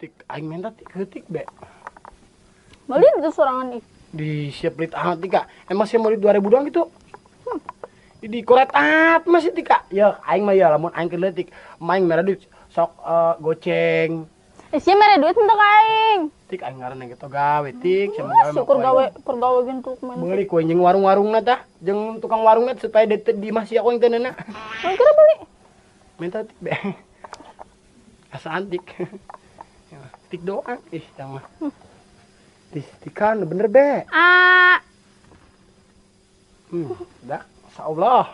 Tik aing minta tik heutik be. Balik itu sorangan ih. Di siap lit amat Tika. Emang sih mau 2000 doang gitu. Di koret masih Tika. Ya aing mah ya lamun aing keleutik, maing merah duit sok goceng. Sia mere duit untuk aing. Tik aing ngaranna gitu gawe tik sama gawe Syukur gawe pergawe gitu main. Beli kue jeung warung-warungna tah, jeung tukang warungna supaya di masih aku yang teunana. Mau kira beli. Minta tik be. Asa antik. Tik doang ih yang mah. Tika bener be. Dah, insyaallah.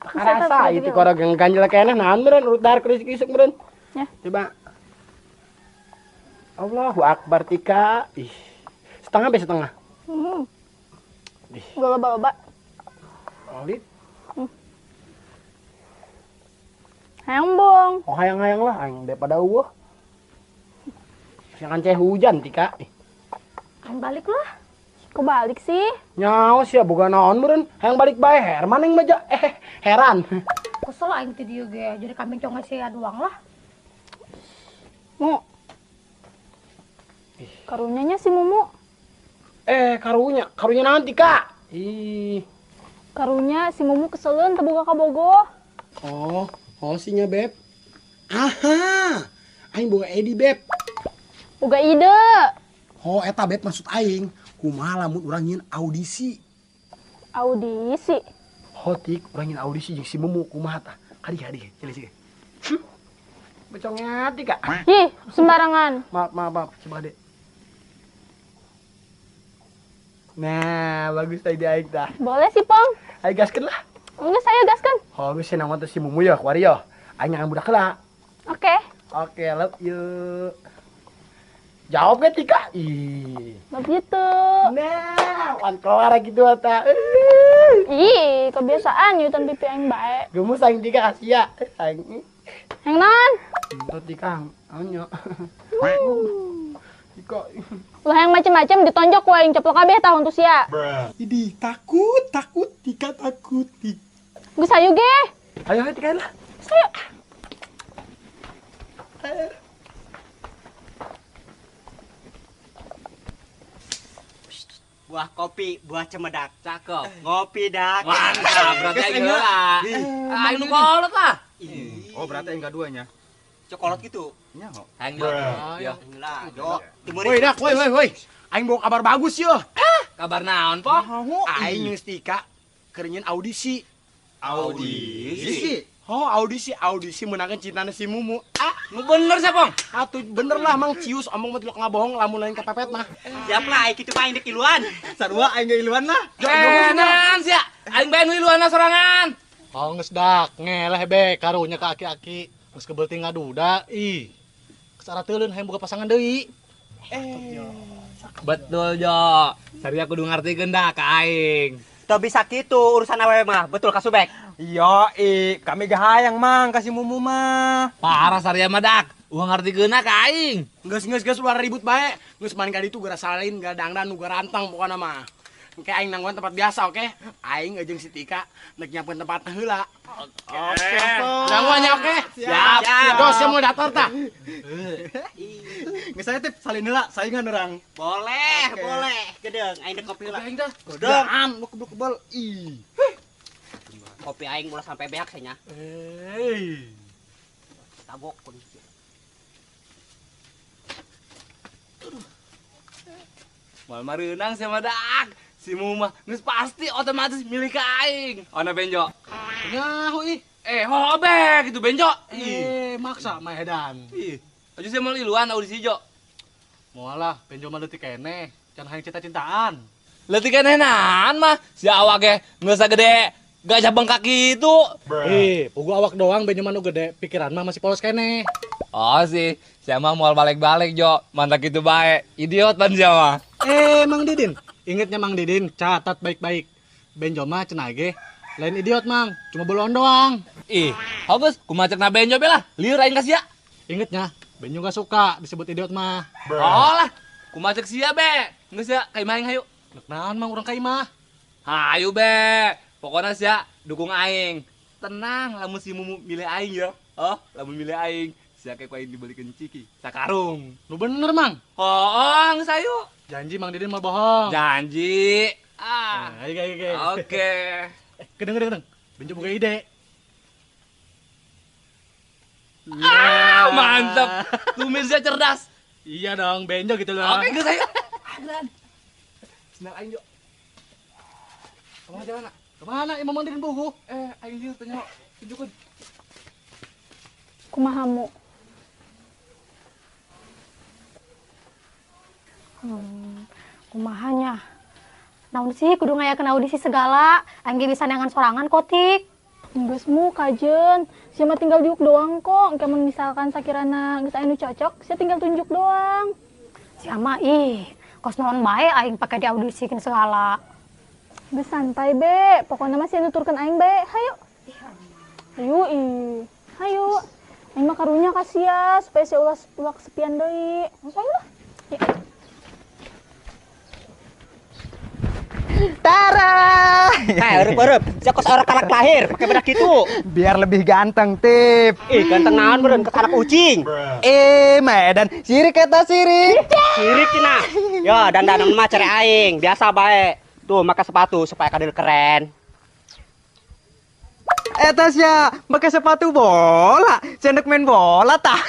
Tak rasa itu korog yang ganjel kayaknya nahan beren urut dar krisik-krisik beren. Ya. Coba. Allahu Akbar Tika. Ih. Setengah be setengah. Gak loba-loba. Olit. Hayang bong. Oh hayang-hayang lah, hayang daripada eueuh. Jangan ceh hujan Tika. Kan balik lah. Kok balik sih? Nyawa sih boga naon meureun, hayang balik bae Herman yang meja. Heran. Kesel aing teh dieu ge, jadi kambing cong ngasih doang lah. Mu. Karunyanya si Mumu. Karunya naon Tika? Ih. Karunya si Mumu keseleun teu boga kabogoh. Oh sinya Beb. Aha. Aing boga Edi Beb. Boga ide. Oh eta Beb maksud aing, kumaha lamun urang nyin audisi. Audisi. Hotik urang nyin audisi jeung si Mumu kumaha tah? Kadi sih. Becongnya Tika. Ih, sembarangan. Maaf, coba deh. Nah, bagus tadi aing tah. Boleh sih, Pong. Ayo gaskeun lah. Enggak, saya gaskan. Oh, geus senang si Mumu ya, kuari ya. Aing nyangan budak heula. Oke. Oke, love you. Jawab ke Tika? Ih. Love you too. Nah, wan keluar gitu ata. Ih, kebiasaan yutan pipi aing bae. Gemus aing Tika kasih ya. Aing. Yang non? Tuh Tika, anya. Tika. Lah yang macem-macem ditonjok wae yang ceplok kabeh tahun tuh sia. Idi, takut Tika takut. Geus hayu ge. Ayo Tika lah. Ayo. Buah kopi, buah cemedak. Cakep. Ngopi dak. Mantap, berarti aing heula. Aing nu kolot lah. Oh, berarti enggak duanya. Cokolot gitu. Nya kok. Aing heula. Ya, lah, yo. Woi dak, woi. Aing bawa kabar bagus yo. Kabar naon, Po? Aing geus Tika keur nyin audisi. Audisi. Oh, audisi menangkan cintana si Mumu. Nu bener sih, Pong? Atuh bener lah Mang Cius omong mah tilok ngabohong lamun lain kepepet mah. Siap lah, kitu mah aing dek iluan. Sarua aing ge iluan lah. Naon sia? Aing bae nu iluanna sorangan. Oh geus dak, ngeleh be karunya ka aki-aki. Geus kebeuting ngaduda. Ih. Kesara teuleun hayang boga pasangan deui. Betul, Jo. Sari aku kudu ngartikeun da ka aing. Teu bisa kitu urusan awewe mah. Betul ka Subek? Iya, kami gahayang mang kasih Mumu mah. Parah Saria mah dak. Uang ngartikeunna ka aing. Geus luar ribut bae. Geus main ka ditu gara salin, gara dangdan, nu gara rantang pokona mah. Engke aing nangguan tempat biasa oke. Aing jeung si Tika neuk nyiapkeun tempatna heula. Oke. Nangguannya oke? Siap. Dos mau datar tah. Geus saya teh salin heula, saingan urang. Boleh. Gedeung, aing dek kopi heula. Aing teh. Godaan, lu kebel-kebel. Ih. Kopi aing mulai sampai beak nya. Tabok kun. Mal mareunang sama dak. Si Mumu mah geus pasti otomatis milik aing. Ona Benjo. Nyaho ih. Hobek itu Benjo. Maksa mah edan. Ih. Aju saya mau iluan audisi Jo. Moalah penjo mah leutik keneh, can hayang cinta-cintaan. Leutik kenehnan mah si awak ge geus sagede gajah bengkak gitu. Pugu awak doang benjo mah nu gede, pikiran mah masih polos keneh. Oh sih, saya mah mau balik-balik Jo. Mantap gitu baik. Idiot pan sia mah. Mang Didin, ingetnya Mang Didin, catat baik-baik. Benjo mah cenah ge, lain idiot Mang, cuma belon doang. Ih, hobes kumacekna Benjo be lah. Lieur aing ka sia. Ingetnya, Benjo gak suka disebut idiot mah. Oh lah, kumacek sia be. Geus sia ka imah aing hayu. Neuk naon Mang urang ka imah. Hayu be. Pokoknya sia dukung aing. Tenang lamun si Mumu milih aing ya. Oh, lamun milih aing Siapa kau ini dibalikin ciki? Sakarung. Lu bener, Mang. Hoong sayu. Janji Mang Didin mau bohong. Janji. Oke. Kedeng. Benjo buka ide. Mantap. Tumisnya cerdas. Iya dong, Benjo gitu loh. Oke, gue sayu. Senang aing yuk. Kemana jalan nak? Kemana Imam Mang Didin bohong? Aing lihat tanya. Tunjukkan. Kumahamu. Kumahanya. Naon sih kudu ngayakeun audisi segala, aing ge bisa neangan sorangan kotik. Geusmu kajen. Sia mah tinggal diuk doang kok. Engke mun misalkan sakirana geus aya nu cocok, sia tinggal tunjuk doang. Sia mah kos naon bae aing pake diaudisikeun segala. Geus santai, Be. Pokona mah sia nuturkeun aing bae. Hayu. Hayu, Hayu. Aing mah karunya ka sia supaya sia ulah kesepian deui. Hayu lah. Tara. Eueup, sia kos orang anak lahir pakai bedak gitu. Biar lebih ganteng, Tip. Ganteng naon beureun kos anak ucing. Medan, sirik eta sirik. Sirik cenah. Yo, dandanan mah cere aing, biasa bae. Tuh, make sepatu supaya kadel keren. Eta sia pakai sepatu bola, cendek main bola tah.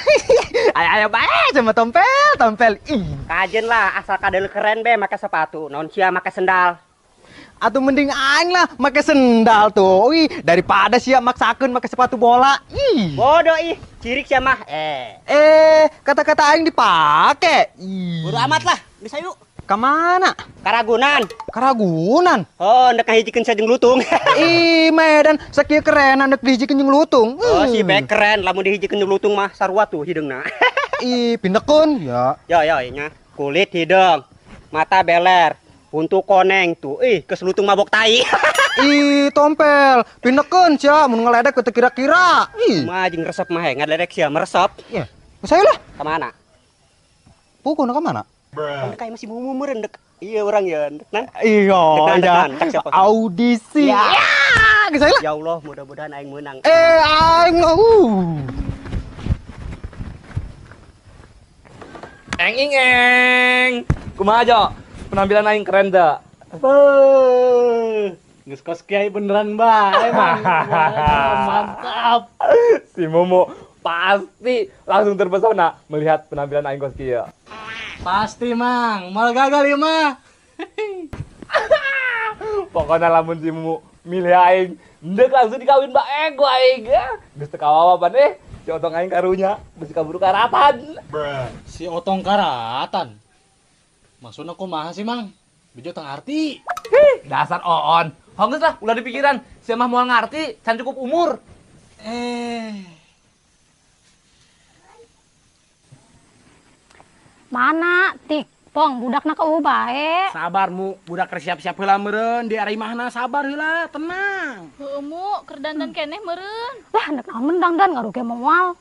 Ayo bae sama tompel. Kajen lah, asal kadel keren be make sepatu. Naon sia make sendal. Atau mending aing lah pakai sendal tuh. Daripada sia maksakeun pakai sepatu bola. Bodoh cirik sia mah. Kata-kata aing dipake. Bodo amat lah, bisa yuk. Kemana? Karagunan. Oh, hendak ngahijikeun sa jeung lutung. Medan, sakieu keren anak dihijikeun jeung lutung. Oh, si be keren, lamun dihijikeun jeung lutung mah sarua tuh hideungna. Pindekeun ya. Yo nya. Kulit hidung, mata beler, untuk koneng tuh. Keus lutung mabok tai. Tompel, pindekeun sia mun ngaledek teu kira-kira. Mah jeung resep mah ngaledek sia meresep. Ya, saya lah. Ka mana? Pokona ka mana? Kan kayak masih mumu meureun dek. Iya orang ya, dek nan. Iya, Cak siapa? audisi. Ya, saya lah. Ya Allah, mudah-mudahan aing menang. Aing Eng. Kumaha aja? Penampilan aing keren dah. Geus kos kiai beneran bae, Mang. Mantap. Si Momo pasti langsung terpesona melihat penampilan aing kos kieu. Pasti, Mang. Mal gagal ya, mah. Pokoknya lamun si Momo milih aing, ndek langsung dikawin mbak ego aing ya. Geus teu kawawapan si otong aing karunya, geus kaburu karatan. Si otong karatan. Maksudna kumaha sih, Mang? Bejo teu ngarti. Dasar oon. Honggeus lah, ulah dipikiran. Si mah moal ngarti, can cukup umur. Mana? Tik, pong budakna keueuh bae. Sabar mu, budak keur siap-siap heula meureun di ari imahna, sabar heula, tenang. Heueuh mu, keur dandan keneh meureun. Lah, hendak naon mendang ngaruge moal.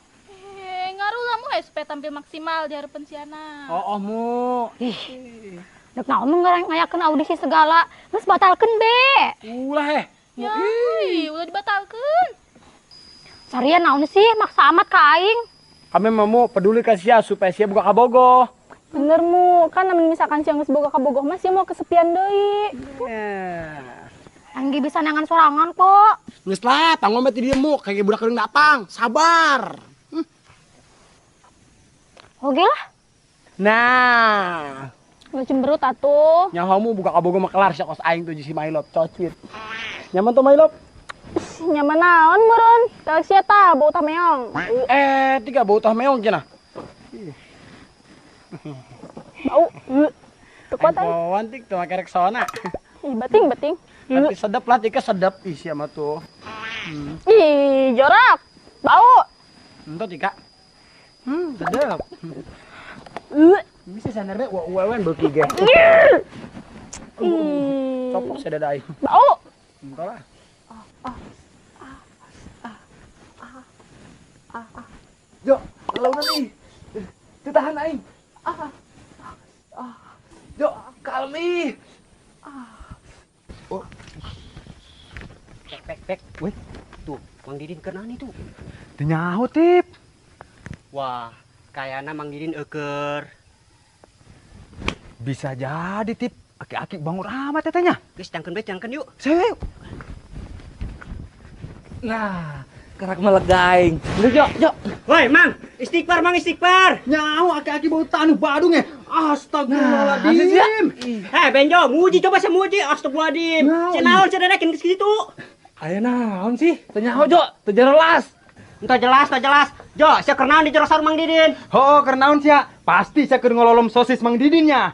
Ngaruh lah mu supaya tampil maksimal di hareupeun si Ana. Oh mu. Hendak naon ngayakeun audisi segala, geus batalkeun be. Ulah Yai, ulah dibatalkeun. Sarian naon sih maksa amat ka aing. Kami mau peduli ka sia supaya sia buka kabogoh. Bener mu, kan namun misalkan siang geus boga kabogoh mah sia mau kesepian deui. Aing ge bisa neangan sorangan kok. Geus lah, tanggung mah ti dieu mu, kayak budak keur datang. Sabar. Oke lah. Nah, Ulah cemberut atuh. nyahomu buka kabogoh mah kelar sia kos aing tuh si Mailop cocit. Nyaman tuh Mailop? Nyaman naon meureun? Teu sia tah bau tah meong. Tiga bau tah meong cenah. Bau. Teu kuat aing. Bauan tik tuh make reksona. Ih, bating. Tapi sedep lah tika sedep. Ih sia mah tuh. Ih, jorok. Bau. Entot tika. Sedep. Bisa sadar deh, wewen beuki ge. Copok saya dadai. Bau. Entar lah. Yo, launan nih. Ditahan aing. Yo, kalmi. Pek. Weh, tuh, Mang Didin kenaan itu. Teu nyaho, Tip. Wah, kayaknya Mang Didin eker. Bisa jadi tip. Aki-aki bangun amat tetenya. Guys, jangken yuk. Saya. Nah, kerak melegaing. Udah, Jok. Woi, Mang, istighfar, Mang, istighfar. Nyawa aki-aki bau tanuh badung ya. Astagfirullahaladzim. Heh, Benjo, muji coba saya muji. Astagfirullahaladzim. Cenaon cedekin ke situ. Ayo naon sih? Tanya Jok, tejelas. Entah jelas. Jo, saya kenaon di jerosan Mang Didin. Oh, kernaun sia. Pasti saya keur ngololom sosis Mang Didinnya.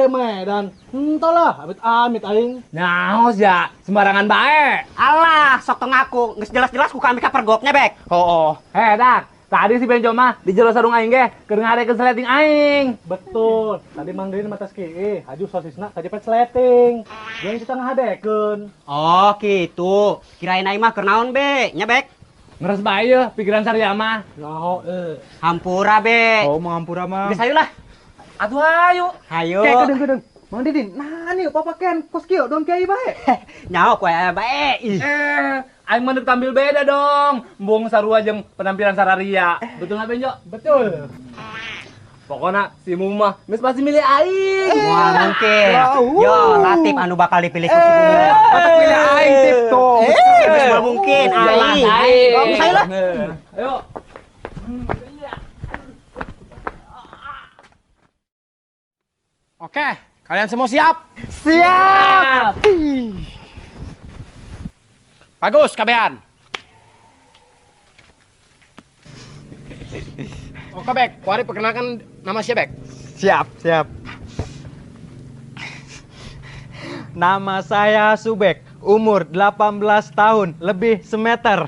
Medan. Entahlah, amit-amit aing. Naos ya, sembarangan bae. Alah, sok tong aku. Geus jelas-jelas ku kami ka pergopnya, Bek. Oh. Dak. Tadi si Benjo mah di jero sarung aing ge keur ngarekeun sleting aing. Betul. Tadi Mang Didin mata ski, haju sosisna kajepet sleting. Yang kita ngahadekeun. Oh, gitu. Kirain aing mah keur naon, Be? Nya, Bek. Ngeres bae ya pikiran Sarya mah. Naho Hampura, Be. Oh, mengampura mah. Geus hayulah. Atuh ayo. Hayo. Kedeng. Mang Didin, nah nih papa Ken kos kieu dong kiai bae. Nyaho ku bae. Ih. Aing mah tampil beda dong. Embung sarua jeung penampilan Sararia. Betul nggak Benjo? betul. Pokoknya si Mumah geus pasti milih aing. Wah, mungkin. Yo, Latif anu bakal dipilih ku si Bumi. Mata pilih aing tip tuh. Geus mungkin aing. Geus hayulah. Ayo. Oke, kalian semua siap? Siap. Bagus, kabean. Oke, Bek. Kuari perkenalkan nama siapa, Bek? Siap. Nama saya Subek, umur 18 tahun, lebih semeter.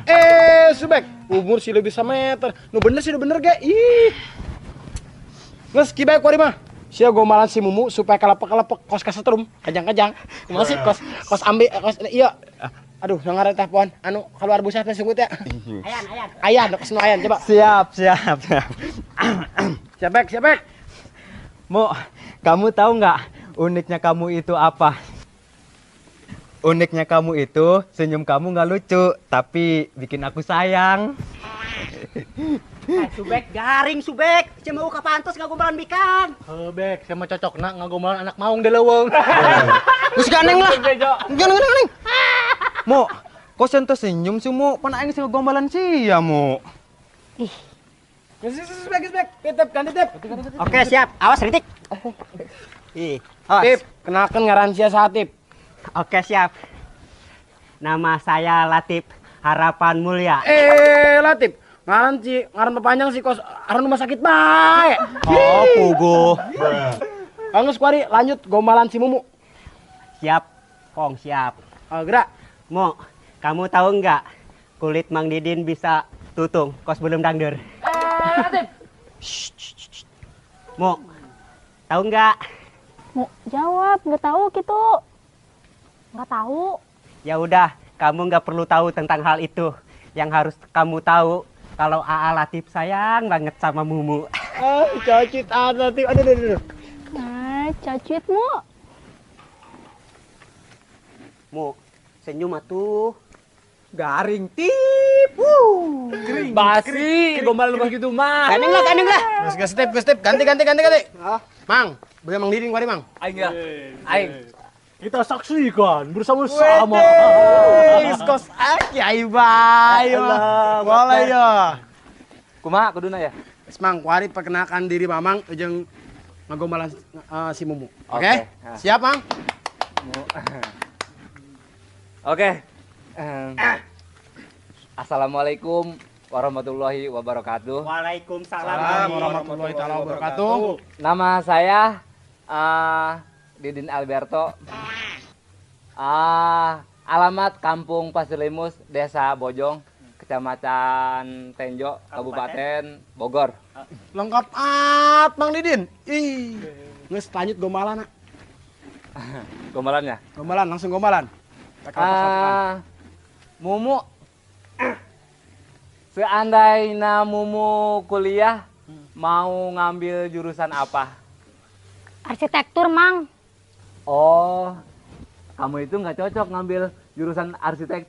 Subek. Umur sih lebih semeter. Nu bener ge. Ih. Nges kibek kuari mah. Sia gomalan si Mumu supaya kalepek-kalepek kos kasetrum, kajang-kajang. Kumaha sih kos ambil kos iya. Aduh, yang ngaran teh pohon anu keluar busa teh sunggut ya. Ayan, kesno ayan coba. Siap. Siap, Bek. Mo, kamu tahu nggak uniknya kamu itu apa? Uniknya kamu itu senyum kamu nggak lucu, tapi bikin aku sayang. Subek garing, Subek. Ceu mau ka pantos ngagombalan bikan. Bek, saya mah cocok nak ngagombalan anak maung di leuweung. Terus ganeng lah. Ganeng. Mo, kok sentuh senyum sih Mo? Pan aing sing ngegombalan sih ya Mo. Bek. Titip, ganti tip. Oke, siap. Awas ritik. Ih, awas. Tip, kenalkan ngaran sia Satip. Oke, siap. Nama saya Latif Harapan Mulia. Latif. Ngaran pepanjang sih kos aran rumah sakit bae. Oh, pugu. Kanggus kuari lanjut gombalan si Mumu. Siap, Kong, siap. Gerak. Mo, kamu tahu nggak kulit Mang Didin bisa tutung kos belum dangder? Mo, tahu nggak? Mau jawab, nggak tahu gitu. Nggak tahu. Ya udah, kamu nggak perlu tahu tentang hal itu. Yang harus kamu tahu kalau Aa Latif sayang banget sama Mumu. Cocit Latif. Aduh. Nah, cacit Mo. Mu, senyum atuh. Garing tip. Basi, gombal lu gitu mah. Gandeng lah. Gas tip. Ganti. Mang, bagaimana Mang Didin kuari, Mang? Aing ya. Aing. Kita saksikan bersama-sama. Kos kiai bae. Boleh ya. Kumaha kuduna ya? Mang, kuari perkenalkan diri Mamang jeung ngagombalan si Mumu. Oke? Oke. Siap, Mang? Oke. Assalamualaikum warahmatullahi wabarakatuh. Waalaikumsalam warahmatullahi taala wabarakatuh. Nama saya Didin Alberto. Alamat Kampung Pasir Limus, Desa Bojong, Kecamatan Tenjo, Kabupaten Bogor. Lengkap Mang Didin. Ih. Geus lanjut gombalan. Gombalannya. Langsung gombalan. Mumu, seandainya Mumu kuliah, mau ngambil jurusan apa? Arsitektur, Mang. Oh, kamu itu nggak cocok ngambil jurusan arsitektur.